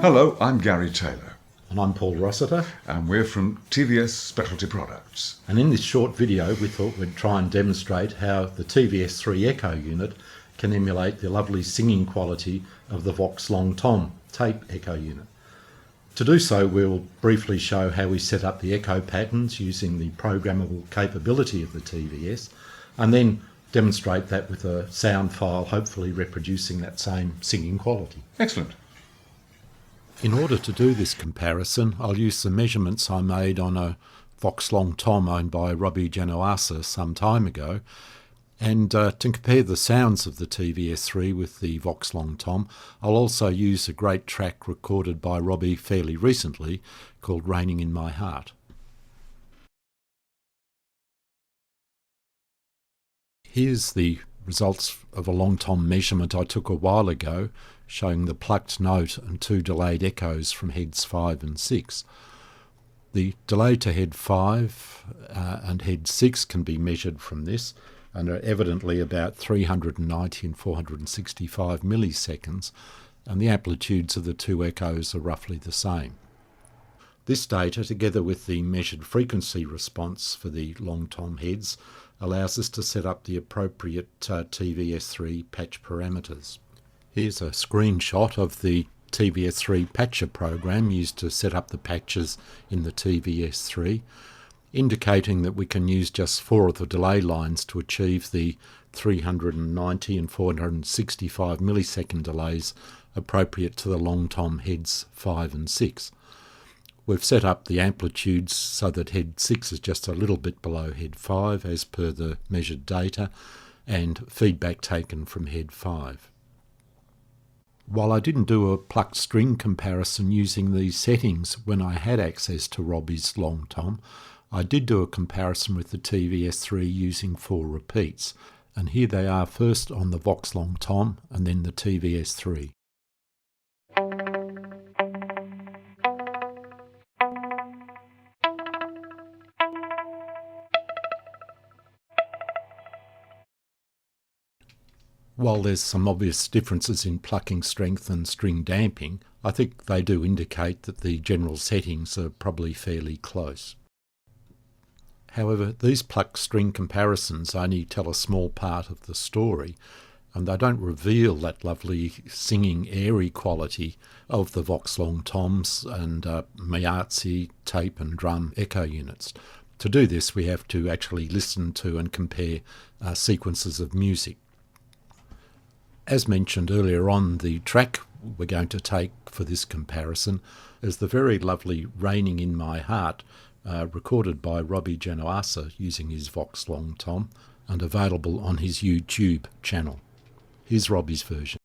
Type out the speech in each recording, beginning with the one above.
Hello, I'm Gary Taylor. And I'm Paul Rossiter. And we're from TVS Specialty Products. And in this short video we thought we'd try and demonstrate how the TVS3 Echo unit can emulate the lovely singing quality of the Vox Long Tom Tape Echo unit. To do so, we'll briefly show how we set up the echo patterns using the programmable capability of the TVS, and then demonstrate that with a sound file, hopefully reproducing that same singing quality. Excellent. In order to do this comparison, I'll use the measurements I made on a Vox Long Tom owned by Robby Januarsa some time ago. And to compare the sounds of the TVS3 with the Vox Long Tom, I'll also use a great track recorded by Robby fairly recently called Raining in My Heart. Here's the results of a long tom measurement I took a while ago, showing the plucked note and two delayed echoes from heads 5 and 6. The delay to head 5 and head 6 can be measured from this, and are evidently about 390 and 465 milliseconds, and the amplitudes of the two echoes are roughly the same. This data, together with the measured frequency response for the long tom heads, allows us to set up the appropriate TVS3 patch parameters. Here's a screenshot of the TVS3 patcher program used to set up the patches in the TVS3, indicating that we can use just 4 of the delay lines to achieve the 390 and 465 millisecond delays appropriate to the long tom heads 5 and 6. We've set up the amplitudes so that head 6 is just a little bit below head 5 as per the measured data, and feedback taken from head 5. While I didn't do a plucked string comparison using these settings when I had access to Robby's long tom, I did do a comparison with the TVS3 using 4 repeats, and here they are first on the Vox Long Tom and then the TVS3. While there's some obvious differences in plucking strength and string damping, I think they do indicate that the general settings are probably fairly close. However, these plucked string comparisons only tell a small part of the story, and they don't reveal that lovely singing airy quality of the Vox Long Toms and Meazzi Tape and Drum Echo units. To do this, we have to actually listen to and compare sequences of music. As mentioned earlier on, the track we're going to take for this comparison is the very lovely Raining in My Heart, recorded by Robby Januarsa using his Vox Long Tom and available on his YouTube channel. Here's Robby's version.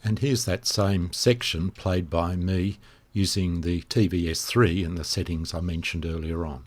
And here's that same section played by me using the TVS3 and the settings I mentioned earlier on.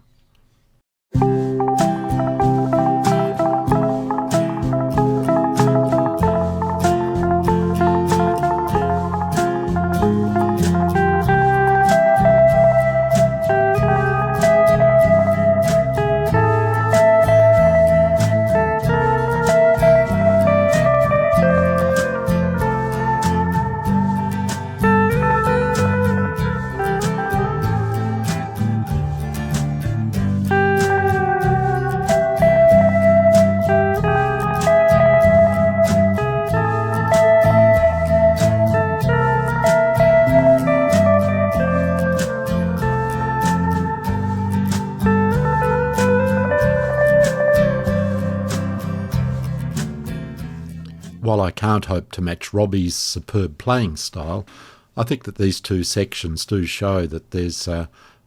while I can't hope to match Robby's superb playing style, I think that these two sections do show that there's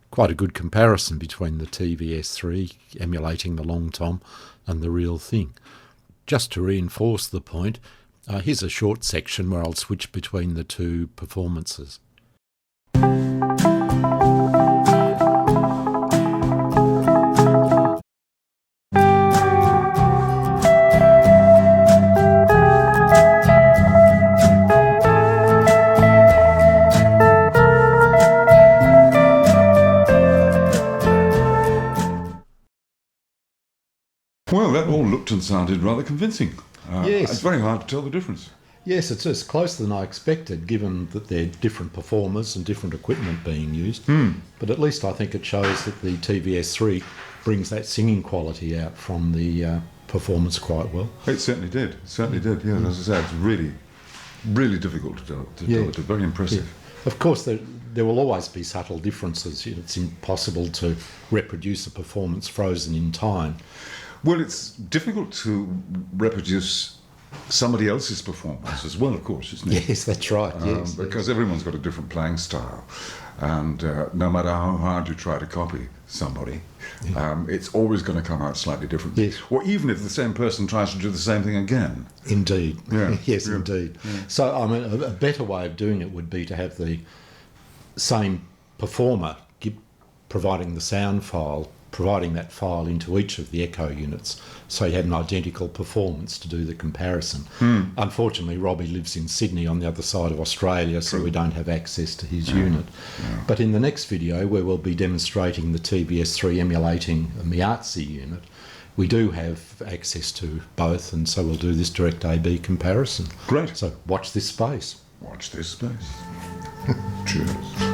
quite a good comparison between the TVS3 emulating the Long Tom and the real thing. Just to reinforce the point, here's a short section where I'll switch between the two performances. Well, that all looked and sounded rather convincing. Yes. It's very hard to tell the difference. Yes, it's as close than I expected, given that they're different performers and different equipment being used. But at least I think it shows that the TVS3 brings that singing quality out from the performance quite well. It certainly did. It certainly did. Yeah, as I said, it's really, really difficult to tell. Very impressive. Yeah. Of course, there will always be subtle differences. It's impossible to reproduce a performance frozen in time. Well, it's difficult to reproduce somebody else's performance as well, of course, isn't it? Yes, that's right. Yes, because everyone's got a different playing style, and no matter how hard you try to copy somebody, it's always going to come out slightly differently. Yes. Or even if the same person tries to do the same thing again. Indeed. Yeah. Yes, Yeah. indeed. Yeah. So, I mean, a better way of doing it would be to have the same performer providing the sound file, providing that file into each of the echo units, so you had an identical performance to do the comparison. Unfortunately, Robby lives in Sydney on the other side of Australia, so we don't have access to his unit. But in the next video, where we'll be demonstrating the TVS3 emulating a Meazzi unit, we do have access to both, and so we'll do this direct A/B comparison. Great. So watch this space. Watch this space. Cheers.